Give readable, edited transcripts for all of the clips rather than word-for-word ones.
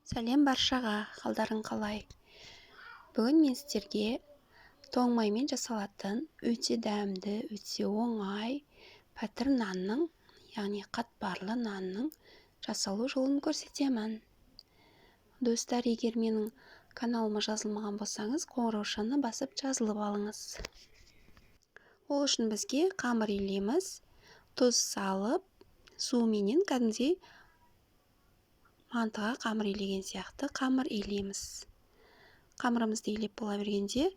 Сәлем баршаға, қалдарың қалай? Бүгін мен сіздерге тоң маймен жасалатын өте дәмді, өте оңай пәтір нанның, яғни қатпарлы нанның жасалу жолын көрсетемін. Достар, егер менің каналыма жазылмаған болсаңыз, қоңыраушаны басып жазылып алыңыз. Ол үшін бізге қамыр илейміз, тұз салып, суменен кәдімгідей мантыға қамыр илеген сияқты қамыр илейміз. Қамырымызды илеп бола бергенде,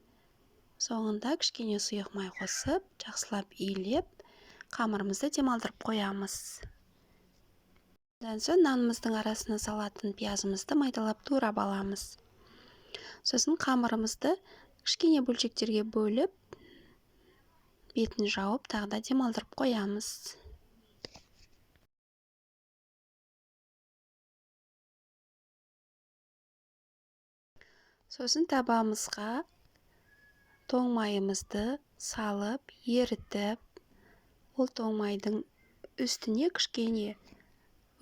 соңында кішкене сұйық май қосып, жақсылап илеп, қамырымызды демалдырып қоямыз. Одан соң нанымыздың арасына салатын пиязымызды майдалап турап аламыз. Сосын қамырымызды кішкене бөлшектерге бөліп, бетін жауып, тағы да демалдырып қоямыз. Сосын табамызға тоң майымызды салып, ерітіп, ол тоң майдың үстіне кішкене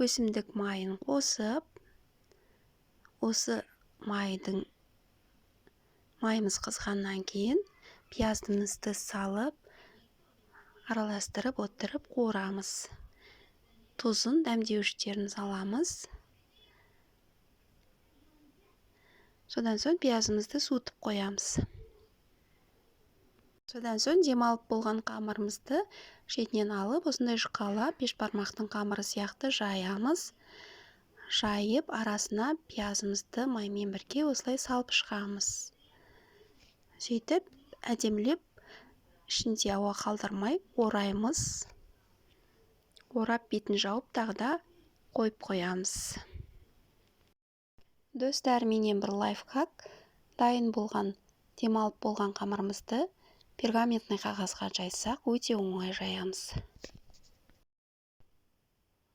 өсімдік майын қосып, осы майымыз қызғаннан кейін пияздымызды салып, араластырып отырып қуырамыз. Тұзын, дәмдеуіштерін саламыз. Содан соң пиязымызды суытып қоямыз. Содан соң демалып болған қамырымызды шетінен алып, осындай жұқалап, бешбармақтың қамыры сияқты жаямыз. Жайып, арасына пиязымызды маймен бірге осылай салып шығамыз. Сөйтіп, әдемілеп, ішінде ауа қалдырмай ораймыз. Орап бетін жауып, тағы да қойып қоямыз. Достар, менен бір лайфхак: дайын болған, демалып болған қамырымызды пергаментный қағазға жайсақ, өте оңай жаямыз.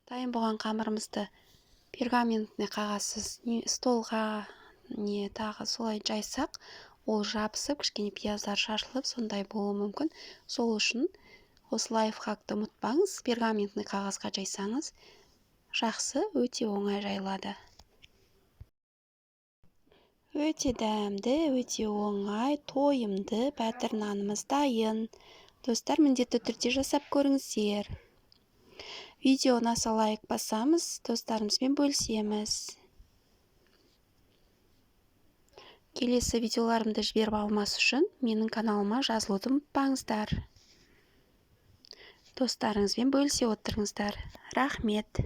Дайын болған қамырымызды пергаментный қағазсыз столға не тағы солай жайсақ, ол жабысып, кішкене пияздар шашылып, сондай болуы мүмкін. Сол үшін осы лайфхакты ұмытпаңыз, пергаментный қағазға жайсаңыз, жақсы, өте оңай жайылады. Өте дәмді, өте оңай, тойымды пәтір нанымыз дайын. Достар, міндетті түрде жасап көріңіздер. Видео ұнаса лайк басамыз, достарымызбен бөлісеміз. Келесі видеоларымды жіберіп алмас үшін менің каналыма жазылуды ұмытпаңыздар. Достарыңызбен бөлісе отырыңыздар. Рахмет.